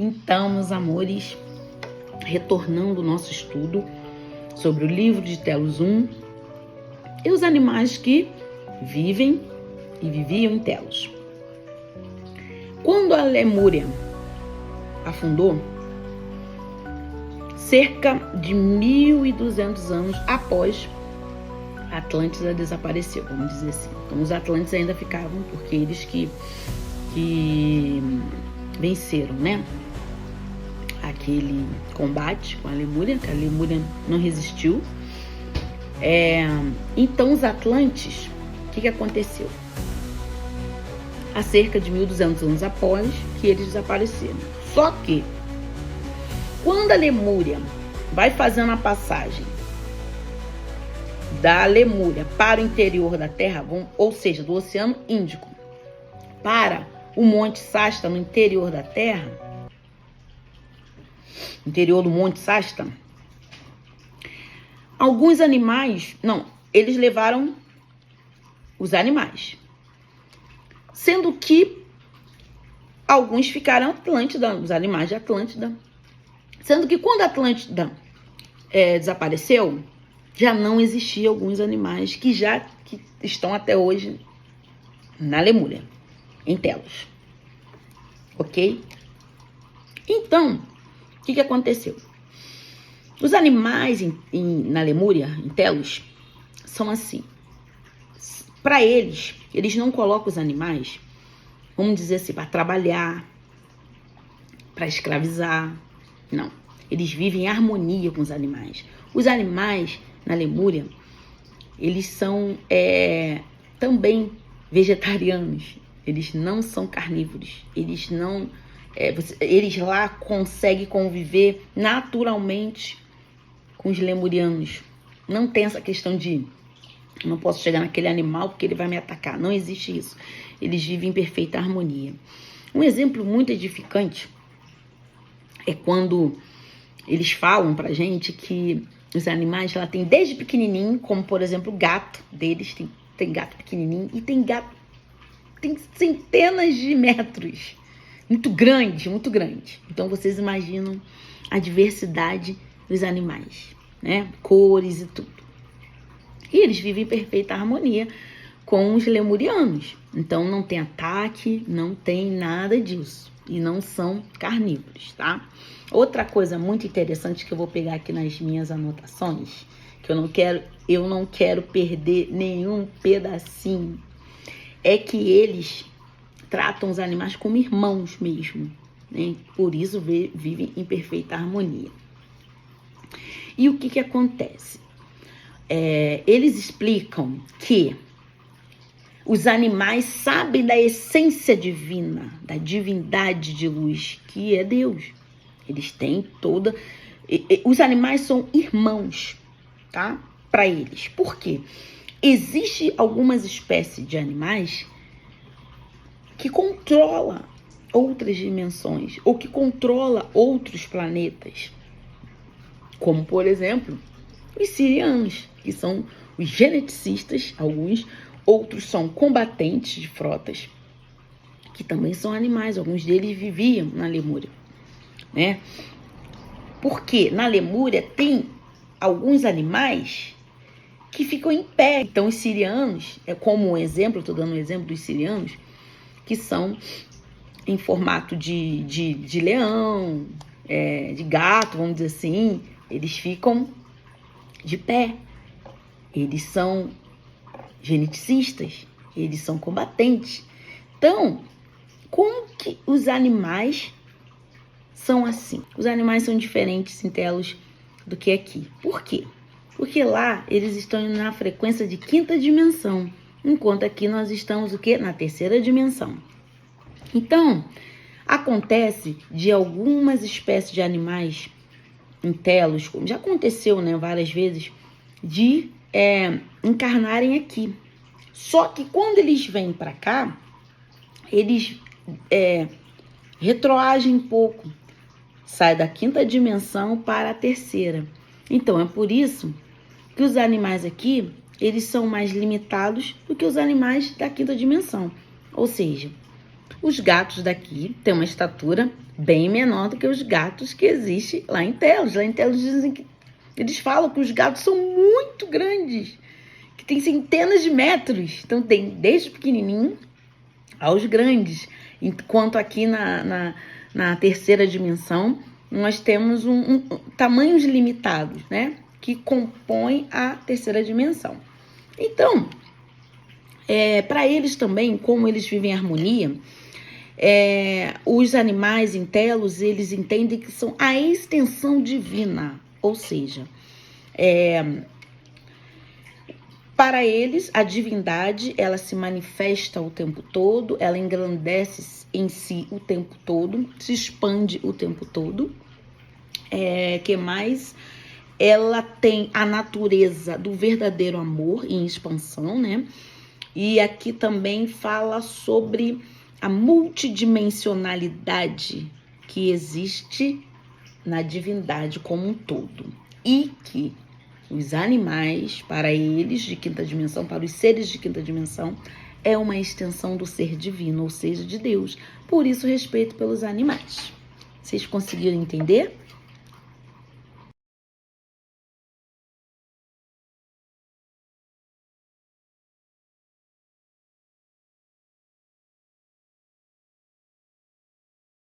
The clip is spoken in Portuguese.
Então, meus amores, retornando o nosso estudo sobre o livro de Telos 1 e os animais que vivem e viviam em Telos. Quando a Lemúria afundou, cerca de 1.200 anos após a Atlântida desapareceu, vamos dizer assim. Então os Atlantes ainda ficavam, porque eles que venceram, né? Aquele combate com a Lemúria, que a Lemúria não resistiu. Então os Atlantes, o que aconteceu? Há cerca de 1.200 anos após que eles desapareceram. Só que, quando a Lemúria vai fazendo a passagem da Lemúria para o interior da Terra, ou seja, do Oceano Índico, para o Monte Shasta, no interior da Terra, interior do Monte Shasta, alguns animais, eles levaram os animais, sendo que alguns ficaram em Atlântida, os animais de Atlântida, sendo que quando a Atlântida desapareceu, já não existiam alguns animais que estão até hoje na Lemúria, em Telos. Ok? Então, o que aconteceu? Os animais na Lemúria, em Telos, são assim. Para eles não colocam os animais, vamos dizer assim, para trabalhar, para escravizar. Não. Eles vivem em harmonia com os animais. Os animais na Lemúria, eles são também vegetarianos. Eles não são carnívoros. Eles lá conseguem conviver naturalmente com os lemurianos. Não tem essa questão de não posso chegar naquele animal porque ele vai me atacar. Não existe isso. Eles vivem em perfeita harmonia. Um exemplo muito edificante é quando eles falam pra gente que os animais lá tem desde pequenininho, como por exemplo o gato deles, tem gato pequenininho e tem gato tem centenas de metros, muito grande, muito grande. Então vocês imaginam a diversidade dos animais, né? Cores e tudo. E eles vivem em perfeita harmonia com os lemurianos. Então não tem ataque, não tem nada disso. E não são carnívoros, tá? Outra coisa muito interessante que eu vou pegar aqui nas minhas anotações, que eu não quero perder nenhum pedacinho, é que eles tratam os animais como irmãos mesmo, né? Por isso vivem em perfeita harmonia. E o que acontece? Eles explicam que os animais sabem da essência divina, da divindade de luz, que é Deus. Eles têm toda... Os animais são irmãos, tá? Para eles. Por quê? Existem algumas espécies de animais que controlam outras dimensões ou que controlam outros planetas. Como, por exemplo, os sirianos, que são os geneticistas, alguns, outros são combatentes de frotas, que também são animais, alguns deles viviam na Lemúria, né? Porque na Lemúria tem alguns animais que ficam em pé. Então os sirianos, como um exemplo, estou dando um exemplo dos sirianos, que são em formato de leão, de gato, vamos dizer assim, eles ficam de pé. Eles são geneticistas, eles são combatentes. Então, como que os animais são assim? Os animais são diferentes em Telos do que aqui. Por quê? Porque lá eles estão na frequência de 5ª dimensão, enquanto aqui nós estamos o quê? Na 3ª dimensão. Então, acontece de algumas espécies de animais em Telos, como já aconteceu, né, várias vezes, de encarnarem aqui. Só que quando eles vêm para cá, eles retroagem um pouco, sai da 5ª dimensão para a 3ª. Então é por isso que os animais aqui, eles são mais limitados do que os animais da 5ª dimensão. Ou seja, Os gatos daqui têm uma estatura bem menor do que os gatos que existem lá em Telos. Lá em Telos dizem que eles falam que os gatos são muito grandes, que tem centenas de metros. Então tem desde pequenininho aos grandes. Enquanto aqui na terceira dimensão nós temos tamanhos limitados, né? Que compõem a terceira dimensão. Então, para eles também, como eles vivem em harmonia, os animais em Telos, eles entendem que são a extensão divina, ou seja, para eles a divindade, ela se manifesta o tempo todo, ela engrandece em si o tempo todo, se expande o tempo todo. Que mais? Ela tem a natureza do verdadeiro amor em expansão, né? E aqui também fala sobre a multidimensionalidade que existe na divindade como um todo. E que os animais, para eles de quinta dimensão, para os seres de quinta dimensão, é uma extensão do ser divino, ou seja, de Deus. Por isso, respeito pelos animais. Vocês conseguiram entender?